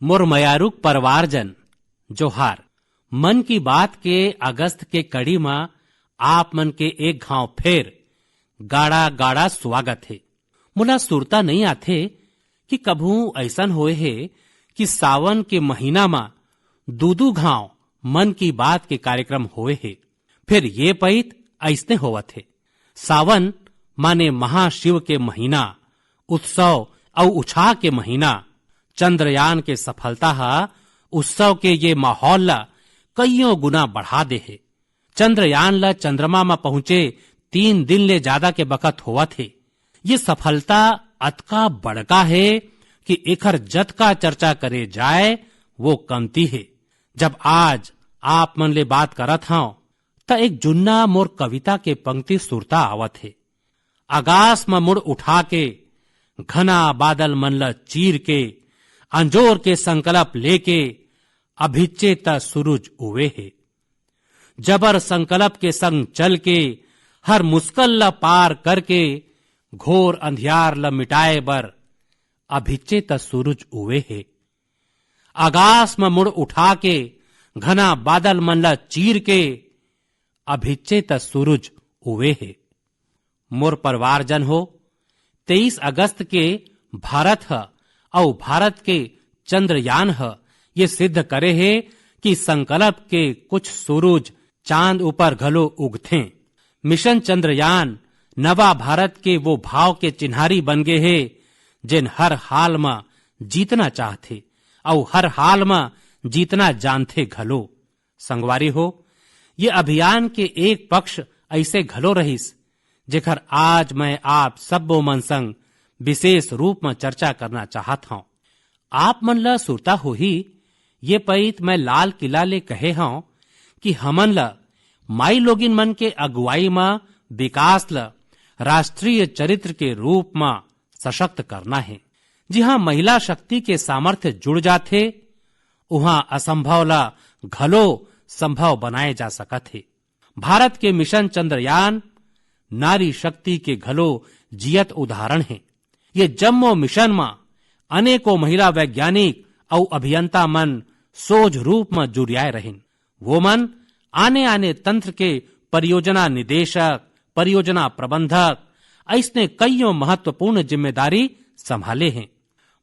मुरमयारुक परवारजन जोहार। मन की बात के अगस्त के कड़ी में आप मन के एक घाव फेर गाड़ा गाड़ा स्वागत है। मुला सुरता नहीं आथे कि कभू ऐसन होए है कि सावन के महीना में दूदू घाव मन की बात के कार्यक्रम होए है। फिर ये पैत ऐसने होवत है। सावन माने महाशिव के महीना, उत्सव और उछाह के महीना। चंद्रयान के सफलता उत्सव के ये माहौल ला कईयों गुना बढ़ा दे है। चंद्रयान ला चंद्रमा में पहुंचे 3 दिन ले ज्यादा के बखत हुआ थे। ये सफलता अतका बड़का है कि एकर जत का चर्चा करे जाए वो कमती है। जब आज आप मन ले बात करत हूं त एक जुन्ना मोर कविता के पंक्ति सुरता आवत है। आकाश में मुड़ उठा के घना बादल मन ल चीर के अंजोर के संकल्प लेके अभिच्चे त सूरज उवे है। जबर संकल्प के संग चल के हर मुश्किल ल पार करके घोर अंधियार ल मिटाए बर अभिच्चे त सूरज उवे है। आकाश में मुड़ उठा के घना बादल मन ल चीर के अभिच्चे त सूरज उवे है। मोर परिवारजन हो, 23 अगस्त के भारत और भारत के चंद्रयान ये सिद्ध करे है कि संकल्प के कुछ सूरज चांद ऊपर घलो उगथे। मिशन चंद्रयान नवा भारत के वो भाव के चिन्हारी बन गए है जिन हर हाल में जीतना चाहते और हर हाल में जीतना जानते घलो। संगवारी हो, ये अभियान के एक पक्ष ऐसे घलो रहीस जेकर आज मैं आप सबो मन संग विशेष रूप में चर्चा करना चाहत हूं। आप मन ला सुरता हो ही ये पैत मैं लाल किला ले कहे हूं कि हमन ला माई लोगिन मन के अगुवाई में विकास ला राष्ट्रीय चरित्र के रूप में सशक्त करना है। जी हाँ, महिला शक्ति के सामर्थ्य जुड़ जाते वहां असंभव ला घलो संभव बनाए जा सकत है। भारत के मिशन चंद्रयान नारी शक्ति के घलो जियत उदाहरण है। ये जम्मो मिशन में अनेकों महिला वैज्ञानिक और अभियंता मन सोझ रूप में जुड़ियाए रहिन। वो मन आने आने तंत्र के परियोजना निदेशक, परियोजना प्रबंधक ऐसने कईयों महत्वपूर्ण जिम्मेदारी संभाले हैं।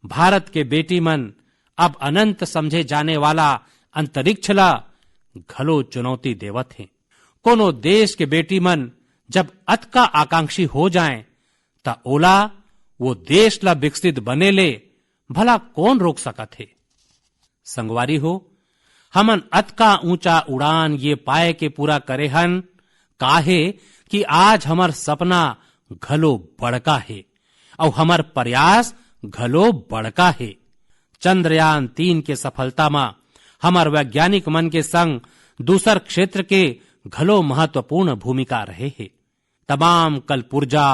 भारत के बेटी मन अब अनंत समझे जाने वाला अंतरिक्ष ला घलो चुनौती देवत है। कोनो देश के बेटी मन जब अतका आकांक्षी हो जाएं ता ओला वो देश ला विकसित बने ले भला कौन रोक सकत है। संगवारी हो, हमन अतका ऊंचा उड़ान ये पाए के पूरा करे हन काहे कि आज हमर सपना घलो बड़का है और हमर प्रयास घलो बड़का है। चंद्रयान 3 के सफलता में हमर वैज्ञानिक मन के संग दूसर क्षेत्र के घलो महत्वपूर्ण भूमिका रहे है। तमाम कलपुर्जा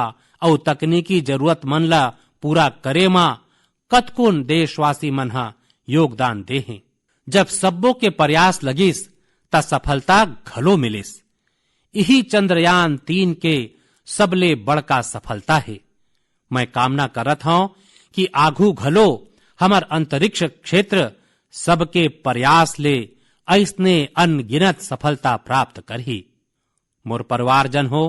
और तकनीकी जरूरत मन ला पूरा करे मा कतकुन देशवासी मन योगदान दे हैं। जब सबों के प्रयास लगिस ता सफलता घलो मिलिस। यही चंद्रयान 3 के सबले बड़का सफलता है। मैं कामना करत हूं कि आगू घलो हमर अंतरिक्ष क्षेत्र सबके प्रयास ले ऐसने अनगिनत सफलता प्राप्त करही। मोर परिवारजन हो,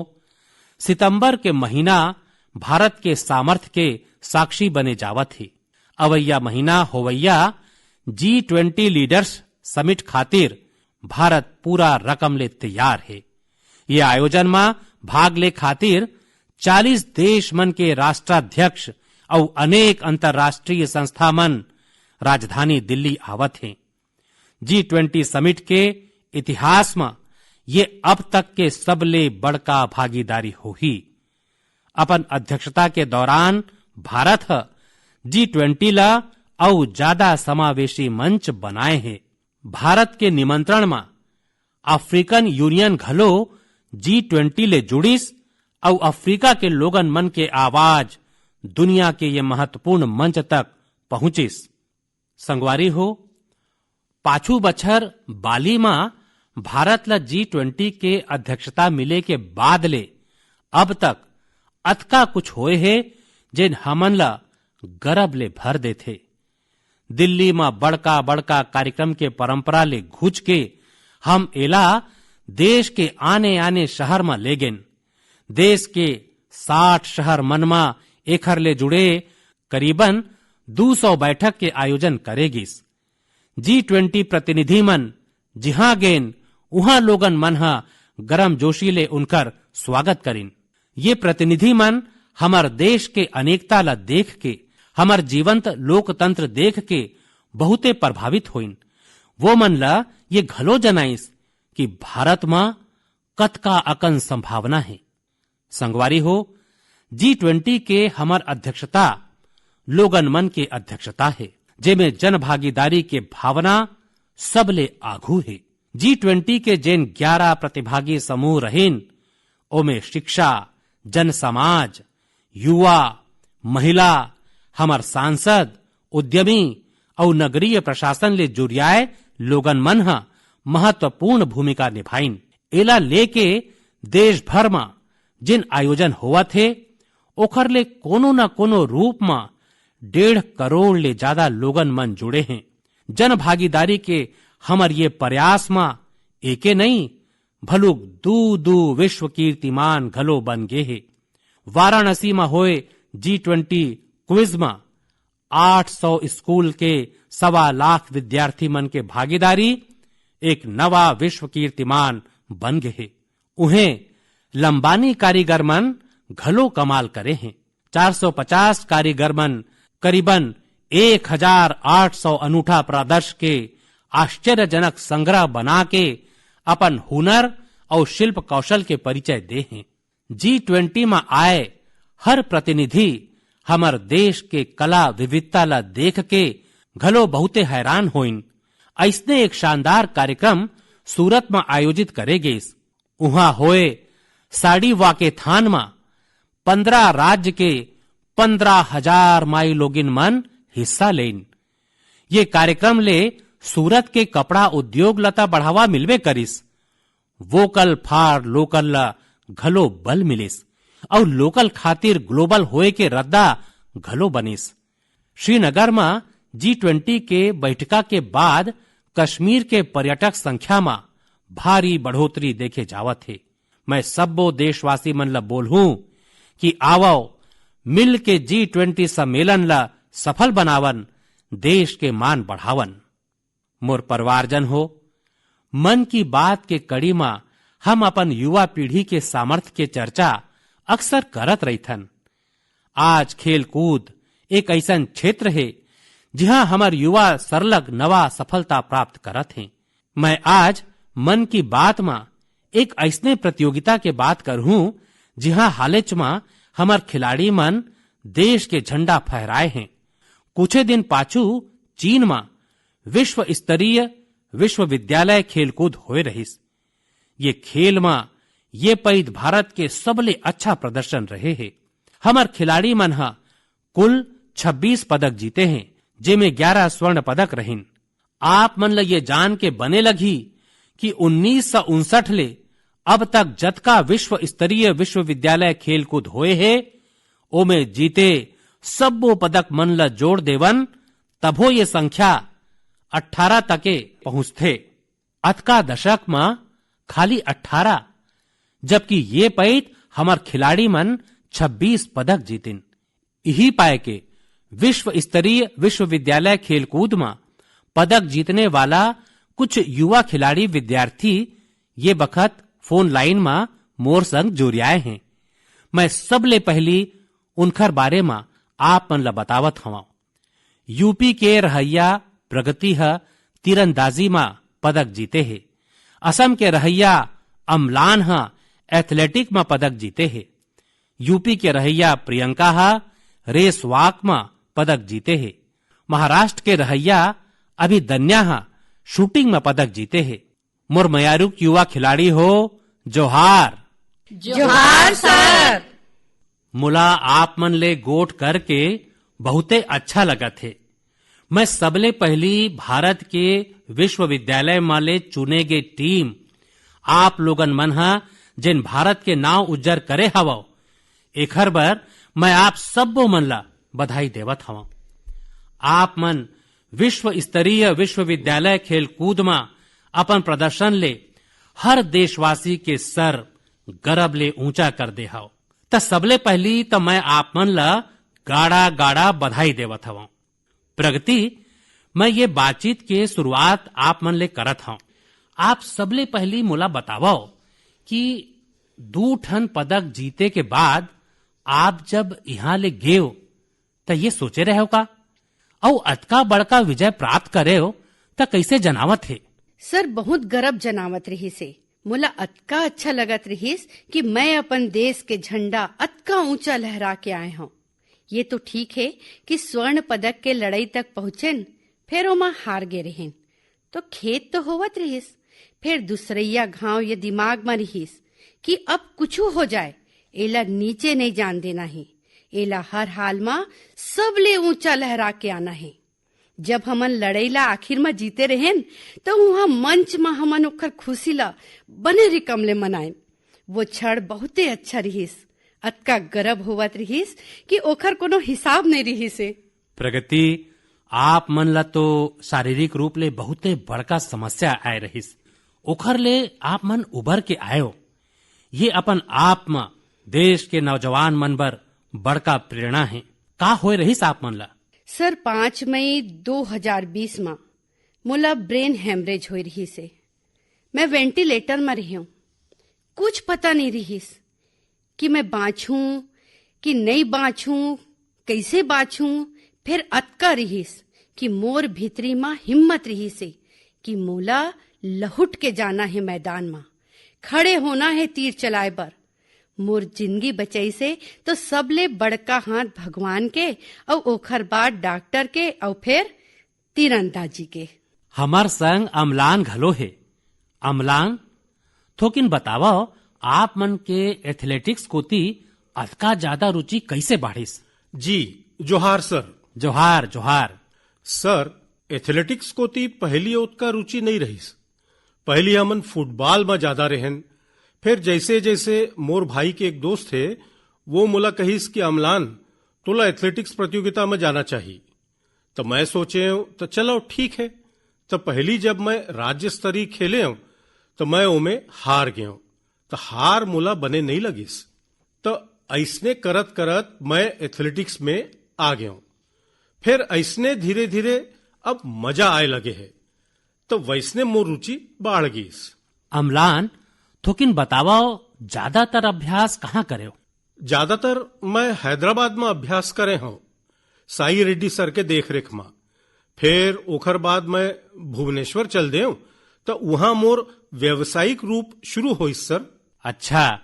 सितंबर के महीना भारत के सामर्थ्य के साक्षी बने जावत ही। अवैया महीना होवैया G20 लीडर्स समिट खातिर भारत पूरा रकम ले तैयार है। ये आयोजन में भाग ले खातिर 40 देश मन के राष्ट्राध्यक्ष और अनेक अंतर्राष्ट्रीय संस्था मन राजधानी दिल्ली आवत हैं। G20 समिट के इतिहास में ये अब तक के सबले बड़का भागीदारी होही। अपन अध्यक्षता के दौरान भारत G20 ला और ज्यादा समावेशी मंच बनाए हैं। भारत के निमंत्रण में अफ्रीकन यूनियन घलो G20 ले जुड़िस और अफ्रीका के लोगन मन के आवाज दुनिया के ये महत्वपूर्ण मंच तक पहुंचिस। संगवारी हो, पाछू बछर बाली में भारत ला G20 के अध्यक्षता मिले के बाद ले अब तक अतका कुछ होए है जिन हमन ला गर्व ले भर देथे। दिल्ली में बड़का बड़का कार्यक्रम के परंपरा ले घुच के हम एला देश के आने आने शहर में ले गेन। देश के 60 शहर मन में एखर ले जुड़े करीबन 200 बैठक के आयोजन करेगिस। G20 प्रतिनिधि मन जिहां गेन उहां लोगन मन हा गरम जोशी ले उनकर स्वागत करिन। ये प्रतिनिधि मन हमर देश के अनेकता ला देख के, हमर जीवंत लोकतंत्र देख के बहुते प्रभावित होइन। वो मन ला ये घलो जनाइस कि भारत में कतका अकन संभावना है। संगवारी हो, G20 के हमर अध्यक्षता लोगन मन के अध्यक्षता है, जेमे जन भागीदारी के भावना सबले आघू है। G20 के जेन 11 प्रतिभागी समूह रहेन, ओमे शिक्षा, जन समाज, युवा, महिला, हमर सांसद, उद्यमी और नगरीय प्रशासन ले जुड़ियाए लोगन मन हा महत्वपूर्ण भूमिका निभाइन। एला लेके देश भर में जिन आयोजन हुआ थे ओखर ले कोनो न कोनो रूप में 1.5 करोड़ ले ज्यादा लोगन मन जुड़े हैं। जन भागीदारी के हमर ये प्रयास में एके नहीं भलुक दू विश्व कीर्तिमान घलो बन गे है। वाराणसी में होए G20 क्विज में 800 स्कूल के 1.25 लाख विद्यार्थी मन के भागीदारी एक नवा विश्व कीर्तिमान बन गए है। उन्हें लंबानी कारीगर मन घलो कमाल करे हैं। 450 कारीगर मन करीबन 1800 अनूठा प्रदर्श के आश्चर्यजनक संग्रह बना के अपन हुनर और शिल्प कौशल के परिचय दे हैं। G20 में आए हर प्रतिनिधि हमर देश के कला विविधता ला देख के घलो बहुते हैरान होइन। ऐसने एक शानदार कार्यक्रम सूरत में आयोजित करे गेस। उहाँ होए साड़ी वाके थान में 15 राज्य के 15,000 माई लोगिन मन हिस्सा लेन। ये कार्यक्रम ले सूरत के कपड़ा उद्योग लता बढ़ावा मिलवे करिस। वोकल फॉर लोकल ला घलो बल मिलिस और लोकल खातिर ग्लोबल होए के रद्दा घलो बनिस। श्रीनगर में G20 के बैठका के बाद कश्मीर के पर्यटक संख्या में भारी बढ़ोतरी देखे जावत है। मैं सबो देशवासी मन ला बोलूं कि आवो मिल के G20 सम्मेलन ला सफल बनावन, देश के मान बढ़ावन। मोर परिवारजन हो, मन की बात के कड़ी में हम अपन युवा पीढ़ी के सामर्थ्य के चर्चा अक्सर करत रहीथन। आज खेल कूद एक ऐसा क्षेत्र है जहां हमार युवा सरलग नवा सफलता प्राप्त करत हैं। मैं आज मन की बात में एक ऐसने प्रतियोगिता के बात करूं जहां हालेच में हमार खिलाड़ी मन देश के झंडा फहराए हैं। कुछ दिन पाछू चीन में विश्व स्तरीय विश्वविद्यालय खेलकूद होए रहिस। ये खेल में ये पैद भारत के सबले अच्छा प्रदर्शन रहे हैं। हमार खिलाड़ी मन हा कुल 26 पदक जीते हैं, जेमे 11 स्वर्ण पदक रहिन। आप मन ला ये जान के बने लगी कि 1959 ले अब तक जतका विश्व स्तरीय विश्वविद्यालय खेलकूद होए है ओमे जीते सबो पदक मन ला जोड़ देवन तभो ये संख्या 18 तके पहुंचते। अतका दशक में खाली 18, जबकि ये पैत हमार खिलाड़ी मन 26 पदक जीतिन। यही पाए के विश्व स्तरीय विश्वविद्यालय खेलकूद में पदक जीतने वाला कुछ युवा खिलाड़ी विद्यार्थी ये बखत फोन लाइन में मोर संग जुड़ियाए हैं। मैं सबले पहली उनकर बारे में आप मन ला बतावत हवा। यूपी के रहैया प्रगति है तीरंदाजी में पदक जीते हैं। असम के रहैया अमलान है एथलेटिक में पदक जीते हैं। यूपी के रहैया प्रियंका है रेस वॉक में पदक जीते हैं। महाराष्ट्र के रहैया अभिदन्या है शूटिंग में पदक जीते हैं। मुरमयारुक युवा खिलाड़ी हो, जोहार जोहार सर। मुला आप मन ले गोट करके बहुते अच्छा लगा थे। मैं सबले पहली भारत के विश्वविद्यालय माले चुने गए टीम आप लोगन मन हा जिन भारत के नाव उज्जर करे हवा एखर बर मैं आप सबो मन ला बधाई देवत हवा। आप मन विश्व स्तरीय विश्वविद्यालय खेल कूद में अपन प्रदर्शन ले हर देशवासी के सर गर्व ले ऊंचा कर दे हव। त सबले पहली तो मैं आप मन ला गाड़ा गाड़ा बधाई देवत हव। प्रगति, मैं ये बातचीत के शुरुआत आप मन ले करत हूं। आप सबले पहली मोला बतावो कि 2 ठन पदक जीते के बाद आप जब यहाँ ले गए हो तो ये सोचे रहे हो का और अतका बड़का विजय प्राप्त करे हो तो कैसे जनावत है? सर बहुत गर्व जनावत रही से मोला अतका अच्छा लगत रहीस कि मैं अपन देश के झंडा अतका ऊंचा लहरा के आए हूँ। ये तो ठीक है कि स्वर्ण पदक के लड़ाई तक पहुंचेन, फिर ओमा हार गे रहेन तो खेत तो होवत रहीस। फिर दूसरैया घाव ये दिमाग में रहीस कि अब कुछू हो जाए एला नीचे नहीं जान देना है, एला हर हाल में सबले ऊंचा लहरा के आना है। जब हमन लड़ाईला आखिर में जीते रहेन तो वहाँ मंच में हमन ओकर खुशी ला बने रिकम ले मनाए। वो क्षण बहुते अच्छा रहीस, अतका गर्व होवत रहीस कि ओकर कोनो हिसाब नहीं रहीस। प्रगति, आप मन ला तो शारीरिक रूप ले बहुते बड़का समस्या आए रहीस, ओखर ले आप मन उबर के आयो। ये अपन आप में देश के नौजवान मन बर बड़का प्रेरणा है। का होए रहीस आप मन ला? सर 5 मई 2020 में मोला ब्रेन हेमरेज हो रही से। मैं वेंटिलेटर में रही हूँ। कुछ पता नहीं रहीस कि मैं बाँचूं कि नहीं बाँचूं, कैसे बाँचूं। फिर अतका रहीस कि मोर भीतरी में हिम्मत रही से कि मोला लहुट के जाना है मैदान में, खड़े होना है तीर चलाए बर। मोर जिंदगी बचाई से तो सबले बड़का हाथ भगवान के और ओखर बाद डॉक्टर के और फिर तीरंदाजी के। हमार संग अमलान घलो है। अमलान, थोकिन बतावा आप मन के एथलेटिक्स कोती अतका ज्यादा रुचि कैसे बाढ़िस? जी जोहार सर। जोहार जोहार। सर एथलेटिक्स कोती पहली ओतका रुचि नहीं रहीस। पहली हमन फुटबॉल में ज्यादा रहन। फिर जैसे जैसे मोर भाई के एक दोस्त थे वो मोला कहिस कि अमलान तोला एथलेटिक्स प्रतियोगिता में जाना चाहिए। तो मैं सोचे तो चलो ठीक है। तो पहली जब मैं राज्य स्तरीय खेले हूं तो मैं ओमे हार गया हूं। तो हार मोला बने नहीं लगिस। तो ऐसने करत करत मैं एथलेटिक्स में आ गया हूं। फिर ऐसने धीरे धीरे अब मजा आए लगे है तो वैसने मोर रुचि बढ़ गई। अमलान, थोकिन बताओ ज्यादातर अभ्यास कहाँ करे हो? ज्यादातर मैं हैदराबाद में अभ्यास करे हूँ, साई रेड्डी सर के देखरेख में। फिर ओखर बाद मैं भुवनेश्वर चल दे तो वहां मोर व्यवसायिक रूप शुरू हो। सर अच्छा,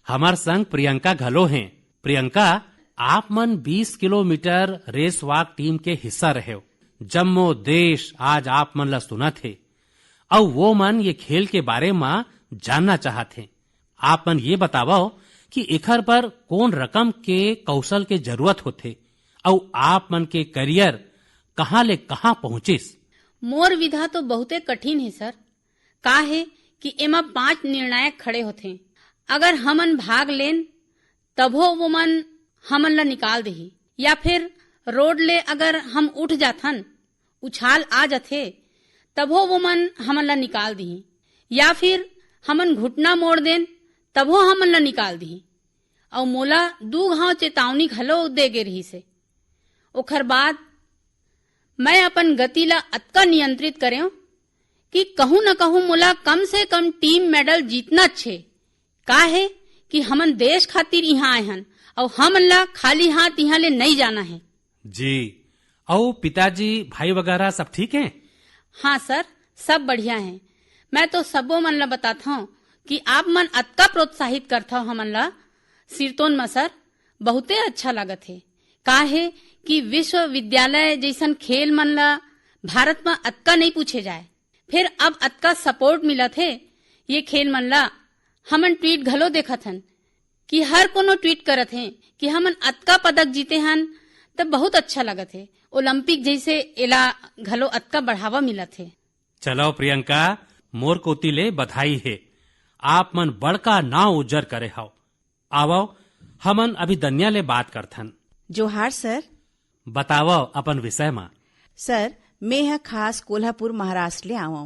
हमार संग प्रियंका घलो हैं। प्रियंका, आप मन 20 किलोमीटर रेस वॉक टीम के हिस्सा रहे हो। जम्मो देश आज आप मन ला सुना थे और वो मन ये खेल के बारे में जानना चाहते। आप मन ये बताओ कि एखर पर कौन रकम के कौशल के जरूरत होते और आप मन के करियर कहाँ ले कहाँ पहुंचिस? मोर विधा तो बहुते कठिन है सर। का है कि एमा 5 निर्णायक खड़े होते। अगर हमन भाग लेन तभो वो मन हमन ला निकाल देही, या फिर रोड ले अगर हम उठ जाथन, उछाल आ जाथे तभो वो मन हमन ला निकाल दही, या फिर हमन घुटना मोड़ देन तभो हमन ला निकाल दही। और मोला 2 घाव चेतावनी घलो दे गे रही से। ओखर बाद मैं अपन गति ला अतका नियंत्रित करें कि कहूं न कहूं मोला कम से कम टीम मेडल जीतना छे। का है कि हमन देश खातिर यहाँ आए हन और हमन ला खाली हाथ यहाँ ले नहीं जाना है। जी, और पिताजी भाई वगैरह सब ठीक हैं? हाँ सर, सब बढ़िया हैं। मैं तो सबो मन ला बताता हूँ कि आप मन अतका प्रोत्साहित करता हो हमन ला सिरतोन में सर, बहुते अच्छा लागत है। का है कि विश्वविद्यालय जैसन खेल मन ला भारत में अतका नहीं पूछे जाए, फिर अब अतका सपोर्ट मिला थे ये खेल मन ला। हमन ट्वीट घलो देखत हन कि हर कोनो ट्वीट करत हैं कि हमन अतका पदक जीते हन, तब बहुत अच्छा लगत है। ओलंपिक जैसे एला घलो अतका बढ़ावा मिलत है। चलो प्रियंका, मोर कोती ले बधाई है। आप मन बड़का नाव उज्जर करे हो। आवो हमन अभी दनिया ले बात करथन। जोहार सर। बतावो अपन विषय में। सर, मैं ह खास कोल्हापुर महाराष्ट्र ले आवा।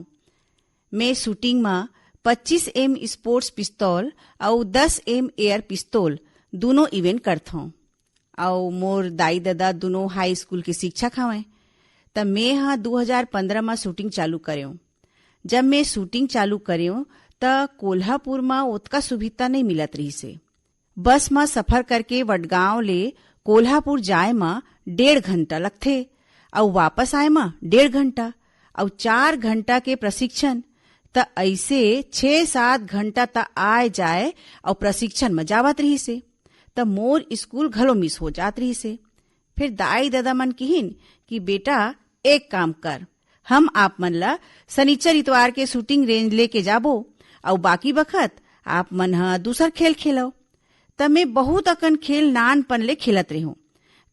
मैं शूटिंग में 25 एम स्पोर्ट्स पिस्तौल और 10 एम एयर पिस्तौल दोनों इवेंट करत हूँ। और मोर दाई दादा दोनों हाई स्कूल के शिक्षक हवे। तब मैं हाँ 2015 में शूटिंग चालू कर्यो। जब मैं शूटिंग चालू कर्यो त कोल्हापुर में उतका सुविधा नहीं मिलत रही से। बस में सफर करके वडगांव ले कोल्हापुर जाए में 1.5 घंटा लगथे और वापस आए में 1.5 घंटा और 4 घंटा के प्रशिक्षण। त ऐसे 6-7 घंटा त आए जाए और प्रशिक्षण में जावत रही से। त मोर स्कूल घलो मिस हो जात रही से। फिर दाई दादा मन कहिन कि बेटा एक काम कर, हम आप मन ला शनिचर इतवार के शूटिंग रेंज लेके जाबो और बाकी बखत आप मन ह दूसर खेल खेलो। तब मैं बहुत अकन खेल नानपन ले खेलत रही हूँ,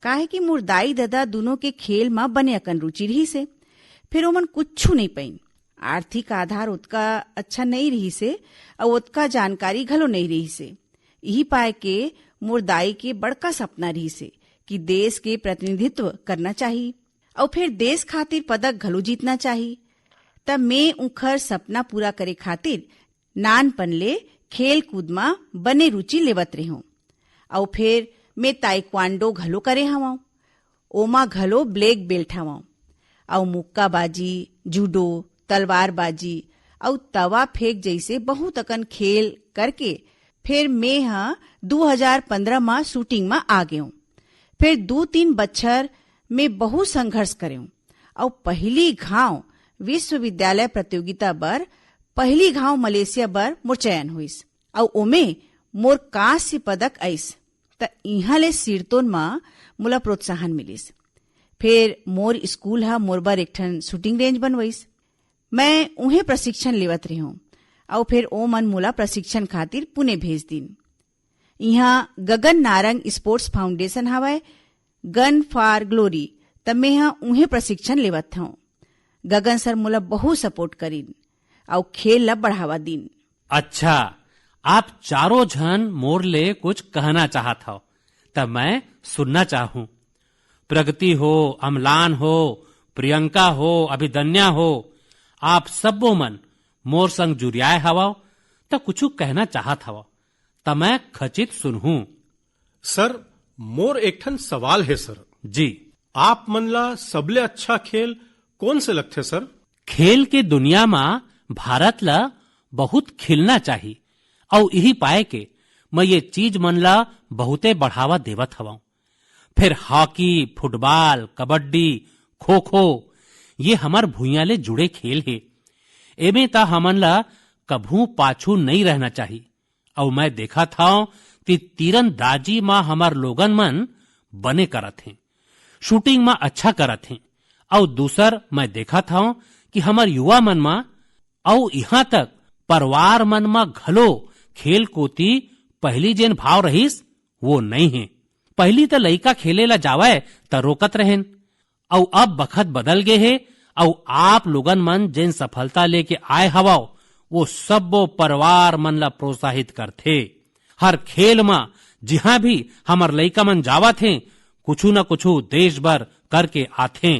काहे कि मोर दाई दादा दोनों के खेल में बने अकन रुचि रही से। फिर ओमन कुछ नहीं पाइन, आर्थिक आधार उतका अच्छा नहीं रही से और उतका जानकारी घलो नहीं रही से। यही पाए के मोर दाई के बड़का सपना रही से कि देश के प्रतिनिधित्व करना चाहिए और फिर देश खातिर पदक घलो जीतना चाहिए। तब मैं उखर सपना पूरा करे खातिर नानपन ले खेल कूद में बने रुचि लेवत रही हूँ। और फिर मैं ताइक्वांडो घलो करे हवा, ओमा घलो ब्लैक बेल्ट हवा और मुक्काबाजी, जूडो, तलवारबाजी और तवा फेंक जैसे बहुत अकन खेल करके फिर मैं हाँ 2015 में शूटिंग में आ गयो। फिर 2-3 बच्छर में बहुत संघर्ष कर्यो और पहली घाव विश्वविद्यालय प्रतियोगिता बर पहली घाव मलेशिया बर मोर चयन हुईस और ओमे मोर कांस्य पदक आईस। त इहाँ ले सिरतोन में मोला प्रोत्साहन मिलिस। फिर मोर स्कूल हा मोर बर एकठन शूटिंग रेंज बनवाईस। मैं उन्हें प्रशिक्षण लेवत रही हूँ और फिर ओ मन मोला प्रशिक्षण खातिर पुणे भेज दिन। यहाँ गगन नारंग स्पोर्ट्स फाउंडेशन हवाय, गन फॉर ग्लोरी। तब मैं यहाँ उन्हें प्रशिक्षण लेवत हूँ। गगन सर मोला बहुत सपोर्ट करीन और खेल ला बढ़ावा दिन। अच्छा, आप चारों जन मोर ले कुछ कहना चाहत हो, तब मैं सुनना चाहूं। प्रगति हो, अमलान हो, प्रियंका हो, अभिदन्या हो, आप सबो मन मोर संग जुरियाए हवा तो कुछ कहना चाहत हवा, तब मैं खचित सुनहूं। सर, मोर एकठन सवाल है सर। जी। आप मन ला सबले अच्छा खेल कौन से लगथे सर? खेल के दुनिया में भारत ला बहुत खिलना चाहिए और यही पाए के मैं ये चीज मन ला बहुते बढ़ावा देवत हवा। फिर हॉकी, फुटबॉल, कबड्डी, खो खो ये हमार भुइयां ले जुड़े खेल है। एमे ता हमन ला कभू पाछू नहीं रहना चाहिए। और मैं देखा था कि तीरंदाजी में हमार लोगन मन बने करत हैं, शूटिंग में अच्छा करत हैं। और दूसर मैं देखा था कि हमार युवा मन में और यहाँ तक परिवार मन में घलो खेल कोती पहली जेन भाव रहीस वो नहीं है। पहली तो लइका खेले ला जावे त रोकत रहेन और अब बखत बदल गए है और आप लोगन मन जेन सफलता लेके आए हवा वो सब परिवार मन ला प्रोत्साहित करथे। हर खेल में जहां भी हमार लइका मन जावत हैं कुछ न कुछ देश भर करके आथे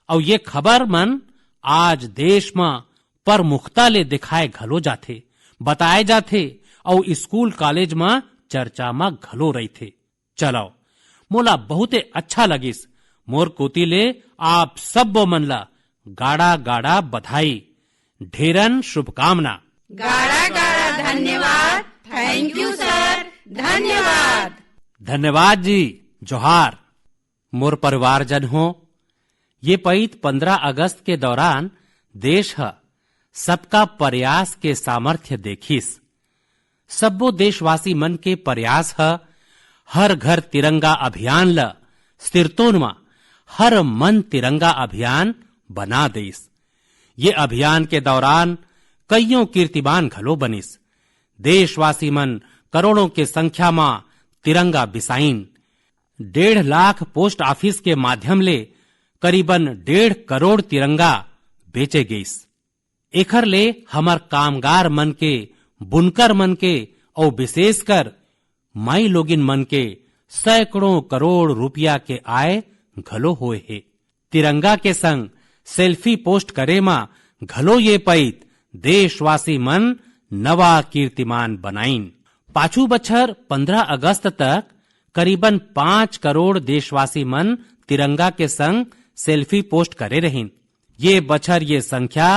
और ये खबर मन आज देश में प्रमुखता ले दिखाए घलो जाथे, बताए जाथे और स्कूल कॉलेज में चर्चा में घलो रही थे। चलो, मोला बहुते अच्छा लगिस। मोर कोती ले आप सब मन ला गाड़ा गाड़ा बधाई, ढेरन शुभकामना। गाड़ा गाड़ा धन्यवाद। थैंक यू सर, धन्यवाद। धन्यवाद जी, जोहार। मोर परिवारजन हो, ये पईत 15 अगस्त के दौरान देश है सबका प्रयास के सामर्थ्य देखिस। सबो देशवासी मन के प्रयास है हर घर तिरंगा अभियान ल सिरतोनमा हर मन तिरंगा अभियान बना देस। ये अभियान के दौरान कईयों कीर्तिमान घलो बनिस। देशवासी मन करोड़ों के संख्या में तिरंगा बिसाइन। 1.5 लाख पोस्ट ऑफिस के माध्यम ले करीबन 1.5 करोड़ तिरंगा बेचे गईस। एखर ले हमार कामगार मन के, बुनकर मन के और विशेषकर माई लोगिन मन के सैकड़ों करोड़ रुपया के आय घलो होए है। तिरंगा के संग सेल्फी पोस्ट करे मा घलो ये पैत देशवासी मन नवा कीर्तिमान बनाइन। पाछू बछर 15 अगस्त तक करीबन 5 करोड़ देशवासी मन तिरंगा के संग सेल्फी पोस्ट करे रहीन। ये बछर ये संख्या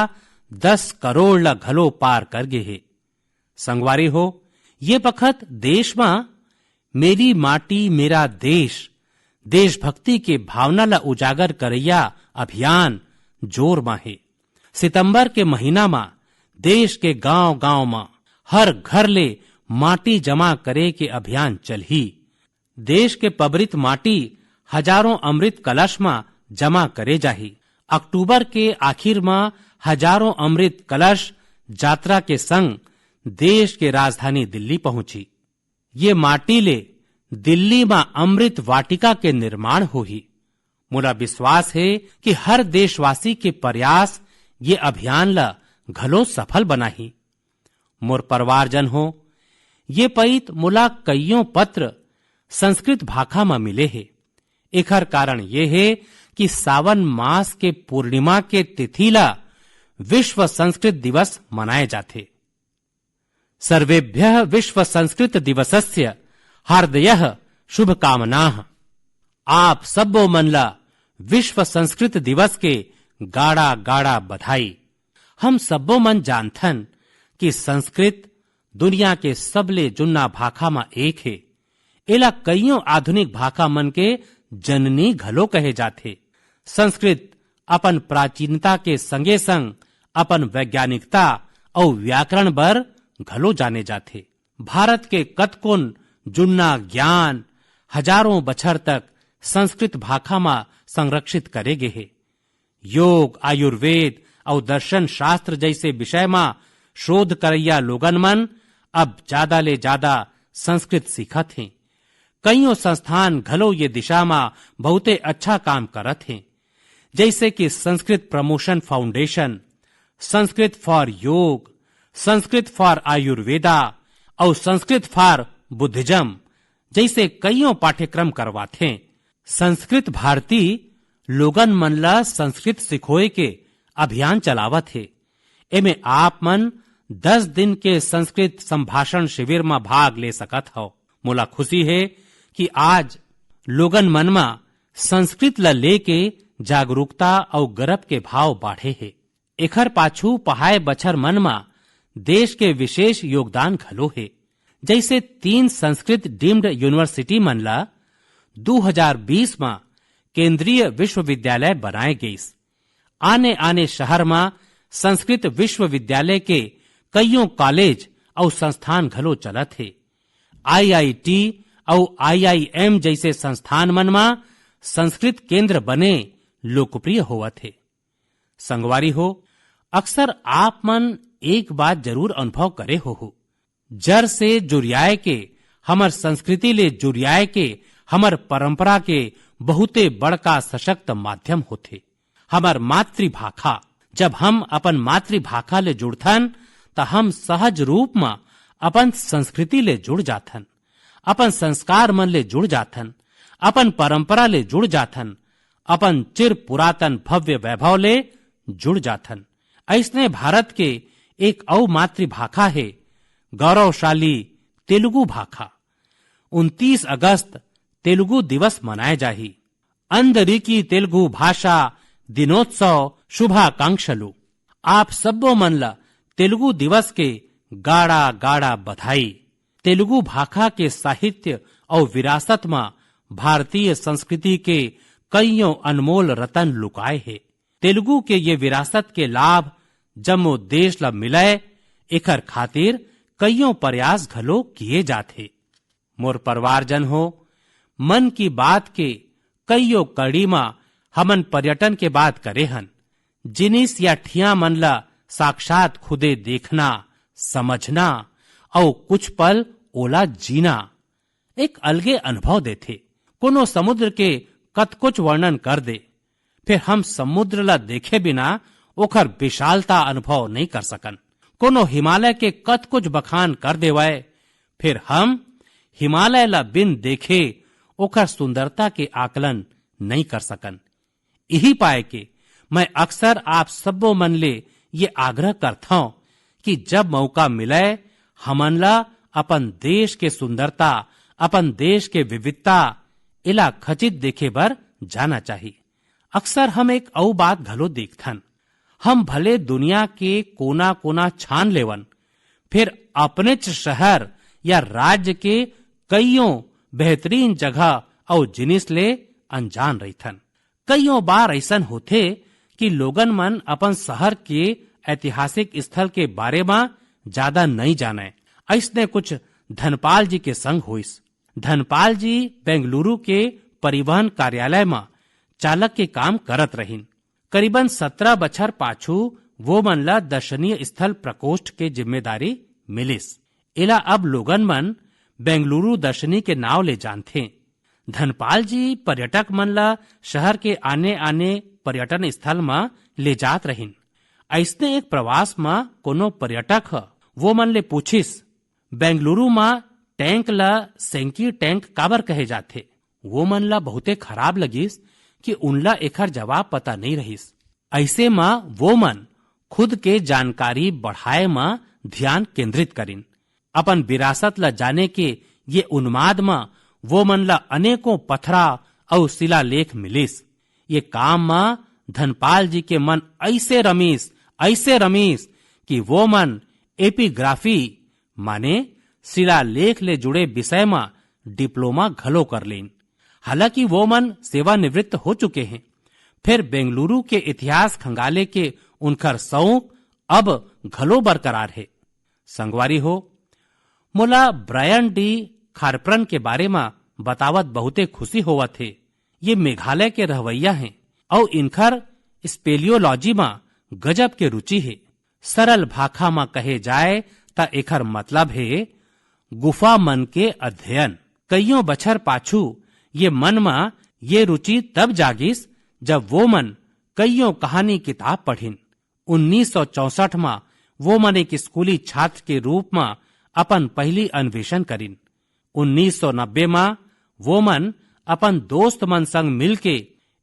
10 करोड़ ला घलो पार कर गे हे। संगवारी हो, ये बखत देश में मेरी माटी मेरा देश देशभक्ति के भावना ला उजागर करैया अभियान जोर में है। सितंबर के महीना में देश के गांव गांव में हर घर ले माटी जमा करे के अभियान चलही। देश के पबरित माटी हजारों अमृत कलश में जमा करे जाही। अक्टूबर के आखिर में हजारों अमृत कलश यात्रा के संग देश के राजधानी दिल्ली पहुंची। ये माटी ले दिल्ली में अमृत वाटिका के निर्माण होही। मोला विश्वास है कि हर देशवासी के प्रयास ये अभियान ला घलो सफल बनाही। मोर परिवारजन हो, ये पईत मोला कईयों पत्र संस्कृत भाषा में मिले है। एकर कारण ये है कि सावन मास के पूर्णिमा के तिथि ला विश्व संस्कृत दिवस मनाए जाते। सर्वेभ्यः विश्व संस्कृत दिवसस्य हार्दयः शुभकामनाः। आप सबो मन ला विश्व संस्कृत दिवस के गाड़ा गाड़ा बधाई। हम सबो मन जानथन कि संस्कृत दुनिया के सबले जुन्ना भाषा में एक है। एला कईयों आधुनिक भाषा मन के जननी घलो कहे जाथे। संस्कृत अपन प्राचीनता के संगे संग अपन वैज्ञानिकता और व्याकरण बर घलो जाने जाथे। भारत के कतकोन जुन्ना ज्ञान हजारों बछर तक संस्कृत भाषा में संरक्षित करे गे हे। योग, आयुर्वेद और दर्शन शास्त्र जैसे विषय में शोध करैया लोगन मन अब ज्यादा ले ज्यादा संस्कृत सीखत हैं। कईयों संस्थान घलो ये दिशा में बहुते अच्छा काम करत हैं, जैसे कि Sanskrit promotion foundation, Sanskrit for योग, संस्कृत फॉर आयुर्वेदा और संस्कृत फॉर बुद्धिज्म जैसे कईयों पाठ्यक्रम करवाते हैं। संस्कृत भारती लोगन मन ला संस्कृत सिखोए के अभियान चलावत है। एमे आप मन 10 दिन के संस्कृत संभाषण शिविर में भाग ले सकत हो। मोला खुशी है कि आज लोगन मन में संस्कृत ला लेके जागरूकता और गर्व के भाव बढ़े है। एखर पाछू पहाय बछर मन में देश के विशेष योगदान घलो है। जैसे 3 संस्कृत डीम्ड यूनिवर्सिटी मन ला 2020 में केंद्रीय विश्वविद्यालय बनाए गईस। आने आने शहर में संस्कृत विश्वविद्यालय के कईयों कॉलेज और संस्थान घलो चलत है। IIT और IIM जैसे संस्थान मन में संस्कृत केंद्र बने लोकप्रिय होवत है। संगवारी हो, अक्सर आप मन एक बात जरूर अनुभव करे हो। जड़ से जुड़ियाए के हमर संस्कृति ले जुड़ियाए के हमर परंपरा के बहुते बड़का सशक्त माध्यम होथे हमर मातृभाषा। जब हम अपन मातृभाषा ले जुड़थन त हम सहज रूप में अपन संस्कृति ले जुड़ जाथन, अपन संस्कार मन ले जुड़ जाथन, अपन परंपरा ले जुड़ जाथन, अपन चिर पुरातन भव्य वैभव ले जुड़ जाथन। ऐसने भारत के एक और मातृभाषा है गौरवशाली तेलुगु भाषा। 29 अगस्त तेलुगु दिवस मनाए जाही। अंदरिकी तेलुगु भाषा दिनोत्सव शुभाकांक्षलु। आप सबो मन ला तेलुगु दिवस के गाड़ा गाड़ा बधाई। तेलुगु भाषा के साहित्य और विरासत में भारतीय संस्कृति के कईयों अनमोल रतन लुकाए है। तेलुगु के ये विरासत के लाभ जम्मो देश ला मिले, एकर खातिर कईयों प्रयास घलो किए जाते। मोर परिवारजन हो, मन की बात के कईयों कड़ी में हमन पर्यटन के बात करे हन। जिनिस या ठिया मन ला साक्षात खुदे देखना, समझना और कुछ पल ओला जीना एक अलगे अनुभव देथे। कोनो समुद्र के कत कुछ वर्णन कर दे, फिर हम समुद्र ला देखे बिना ओखर विशालता अनुभव नहीं कर सकन। कोनो हिमालय के कत कुछ बखान कर देवाए, फिर हम हिमालय ला बिन देखे ओखर सुंदरता के आकलन नहीं कर सकन। यही पाए के मैं अक्सर आप सबो मन ले ये आग्रह करता हूं कि जब मौका मिले हमन ला अपन देश के सुंदरता, अपन देश के विविधता इला खचित देखे बर जाना चाहिए। अक्सर हम एक औ बात घलो देखथन, हम भले दुनिया के कोना कोना छान लेवन, फिर अपने शहर या राज्य के कईयों बेहतरीन जगह और जिनिस ले अनजान रहीथन। कईयों बार ऐसन होथे कि लोगन मन अपन शहर के ऐतिहासिक स्थल के बारे में ज्यादा नहीं जाने। ऐसने कुछ धनपाल जी के संग होइस। धनपाल जी बेंगलुरु के परिवहन कार्यालय में चालक के काम करत रहिन। करीबन 17 बछर पाछू वो मन ला दर्शनीय स्थल प्रकोष्ठ के जिम्मेदारी मिलिस। इला अब लोगन मन बेंगलुरु दर्शनी के नाव ले जानथे। धनपाल जी पर्यटक मन ला शहर के आने आने पर्यटन स्थल में ले जात रहिन। ऐसने एक प्रवास में कोनो पर्यटक वो मन ले पूछिस, बेंगलुरु में टैंक ला सेंकी टैंक काबर कहे जाथे। वो मन ला बहुते खराब लगिस कि उनला एकर जवाब पता नहीं रहिस। ऐसे में वो मन खुद के जानकारी बढ़ाए में ध्यान केंद्रित करिन। अपन विरासत ला जाने के ये उन्माद में वो मन ला अनेकों पथरा और शिलालेख मिलिस। ये काम में धनपाल जी के मन ऐसे रमीस कि वो मन एपिग्राफी माने शिलालेख ले जुड़े विषय में डिप्लोमा घलो कर लेन। हालांकि वो मन सेवानिवृत्त हो चुके हैं। फिर बेंगलुरु के इतिहास खंगाले के उनकर शौक अब घलो बरकरार है। संगवारी हो, मोला ब्रायन डी खारप्रन के बारे में बतावत बहुते खुशी होवा थे। ये मेघालय के रहवैया हैं और इनकर स्पेलियोलॉजी में गजब के रुचि है। सरल भाषा में कहे जाए ता एकर मतलब है गुफा मन के अध्ययन। कईयों बछर पाछू ये मन में ये रुचि तब जागिस जब वो मन कईयों कहानी किताब पढ़िन। 1964 में वो मन एक स्कूली छात्र के रूप में अपन पहली अन्वेषण करिन। 1990 में वो मन अपन दोस्त मन संग मिलके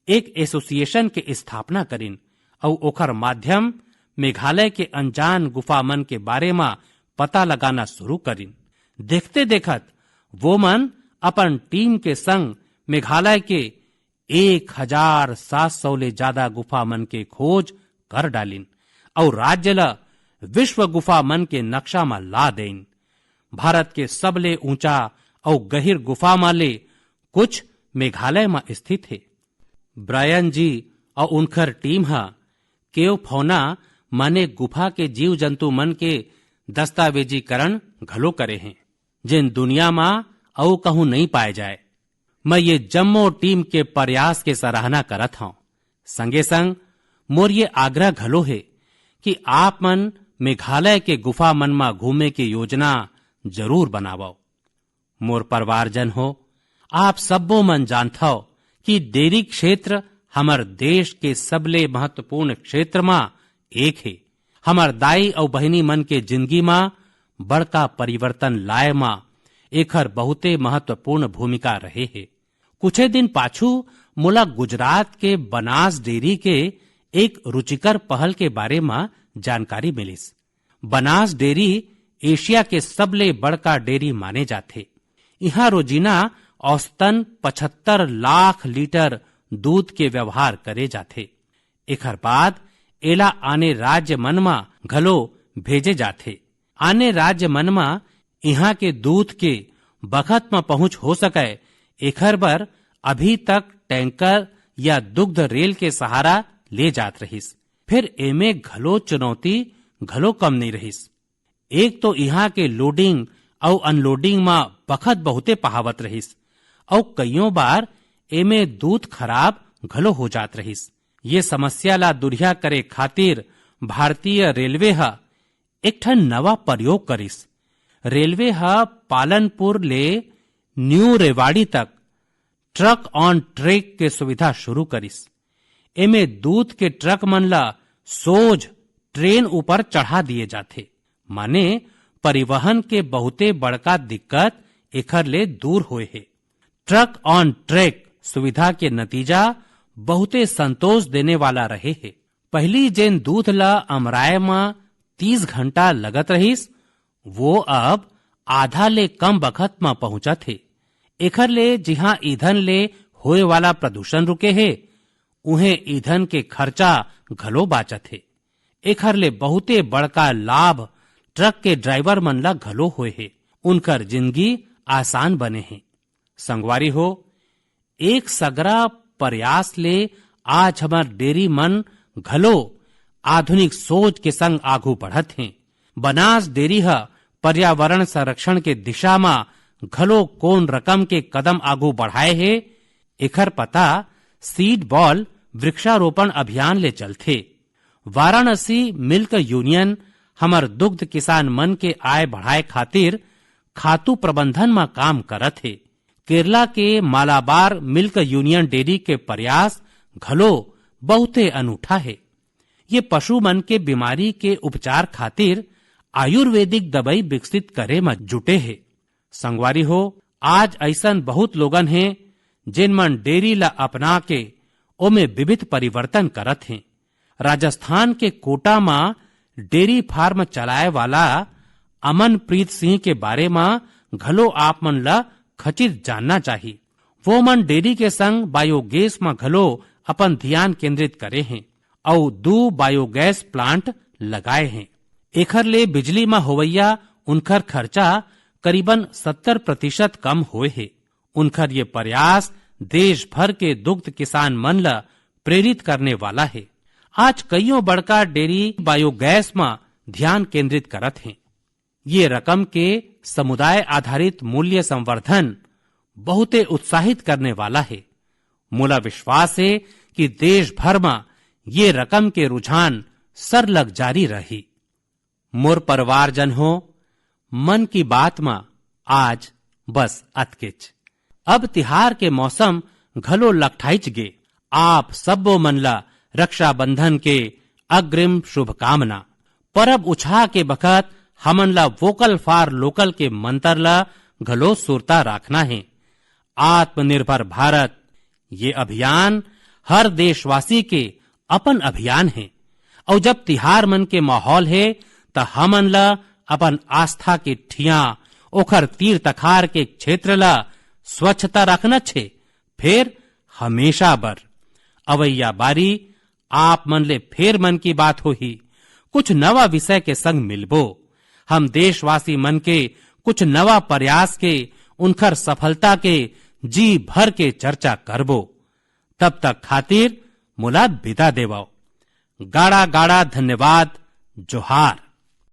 एक एसोसिएशन के स्थापना करिन और ओकर माध्यम मेघालय के अनजान गुफा मन के बारे में पता लगाना शुरू करिन। देखते देखत वो मन अपन टीम के संग मेघालय के 1700 ले ज्यादा गुफा मन के खोज कर डालिन और राज्य ला विश्व गुफा मन के नक्शा में ला देन। भारत के सबले ऊंचा और गहिर गुफा माले कुछ मेघालय में स्थित है। ब्रायन जी और उनकर टीम हा केव फौना माने गुफा के जीव जंतु मन के दस्तावेजीकरण घलो करे हैं, जिन दुनिया में औ कहूं नहीं पाए जाए। मैं ये जम्मो टीम के प्रयास के सराहना करत हूं। संगे संग मोर ये आग्रह घलो है कि आप मन मेघालय के गुफा मन में घूमे की योजना जरूर बनावो। मोर परिवारजन हो, आप सबो मन जानता हो कि डेयरी क्षेत्र हमर देश के सबले महत्वपूर्ण क्षेत्र में एक है। हमर दाई और बहनी मन के जिंदगी में बड़का परिवर्तन लाए में एकर बहुते महत्वपूर्ण भूमिका रहे है। कुछ दिन पाछू मोला गुजरात के बनास डेयरी के एक रुचिकर पहल के बारे में जानकारी मिलिस। बनास डेयरी एशिया के सबले बड़का डेयरी माने जाथे। यहाँ रोजीना औसतन 75 लाख लीटर दूध के व्यवहार करे जाथे। एकर बाद एला आने राज्य मन में घलो भेजे जाथे। आने राज्य मन में यहाँ के दूध के बखत में पहुंच हो सके एकर बर अभी तक टैंकर या दुग्ध रेल के सहारा ले जात रहिस। फिर एमे घलो चुनौती घलो कम नहीं रहिस। एक तो यहाँ के लोडिंग और अनलोडिंग में बखत बहुते पहावत रहिस और कईयों बार एमे दूध खराब घलो हो जात रहिस। ये समस्या ला दुरिया करे खातिर भारतीय रेलवे हा एक ठन नवा प्रयोग करिस। रेलवे हा पालनपुर ले न्यू रेवाड़ी तक ट्रक ऑन ट्रैक के सुविधा शुरू करिस। एमे दूध के ट्रक मन ला सोझ ट्रेन ऊपर चढ़ा दिए जाथे। माने परिवहन के बहुते बड़का दिक्कत एकर ले दूर होए है। ट्रक ऑन ट्रैक सुविधा के नतीजा बहुते संतोष देने वाला रहे है। पहली जेन दूध ला अमराय में 30 घंटा लगत रहीस, वो अब आधा ले कम बखत में पहुंचा थे। एखर ले जिहाँ ईंधन ले होए वाला प्रदूषण रुके है, उन्हें ईंधन के खर्चा घलो बाचत है। एखर ले बहुते बड़का लाभ ट्रक के ड्राइवर मन ला घलो होए है। उनकर जिंदगी आसान बने हैं। संगवारी हो, एक सगरा प्रयास ले आज हमार डेयरी मन घलो आधुनिक सोच के संग आगू बढ़त हैं। बनास डेयरी ह पर्यावरण संरक्षण के दिशा में घलो कौन रकम के कदम आगू बढ़ाए है, एखर पता सीड बॉल वृक्षारोपण अभियान ले चलथे। वाराणसी मिल्क यूनियन हमर दुग्ध किसान मन के आय बढ़ाए खातिर खातू प्रबंधन में काम करत है। केरला के मालाबार मिल्क यूनियन डेयरी के प्रयास घलो बहुते अनूठा है। ये पशु मन के बीमारी के उपचार खातिर आयुर्वेदिक दवाई विकसित करे में जुटे है। संगवारी हो, आज ऐसन बहुत लोगन हैं जिन मन डेयरी ला अपना के ओमे विविध परिवर्तन करत हैं। राजस्थान के कोटा में डेयरी फार्म चलाए वाला अमनप्रीत सिंह के बारे में घलो आप मन ला खचित जानना चाहिए। वो मन डेयरी के संग बायोगैस में घलो अपन ध्यान केंद्रित करे हैं और 2 बायोगैस प्लांट लगाए हैं। एखर ले बिजली में होवैया उनकर खर्चा करीबन 70% कम होए है। उनकर ये प्रयास देश भर के दुग्ध किसान मन ला प्रेरित करने वाला है। आज कईयों बड़का डेयरी बायोगैस में ध्यान केंद्रित करत हैं। ये रकम के समुदाय आधारित मूल्य संवर्धन बहुते उत्साहित करने वाला है। मोला विश्वास है कि देश भर में ये रकम के रुझान सरलग जारी रही। मोर परिवारजन हो, मन की बात में आज बस अतकिच। अब तिहार के मौसम घलो लखठाइच गे। आप सबो मन ला रक्षाबंधन के अग्रिम शुभकामना। परब उछा के बखत हमन ला वोकल फॉर लोकल के मंत्र ला घलो सुरता रखना है। आत्मनिर्भर भारत ये अभियान हर देशवासी के अपन अभियान है। और जब तिहार मन के माहौल है त हमन ला अपन आस्था के ठिया ओखर तीर तखार के क्षेत्र ला स्वच्छता रखना छे। फिर हमेशा बर अवैया बारी आप मन ले फिर मन की बात हो ही कुछ नवा विषय के संग मिलबो। हम देशवासी मन के कुछ नवा प्रयास के उनकर सफलता के जी भर के चर्चा करबो। तब तक खातिर मुला विदा देवाओ। गाड़ा गाड़ा धन्यवाद। जोहार।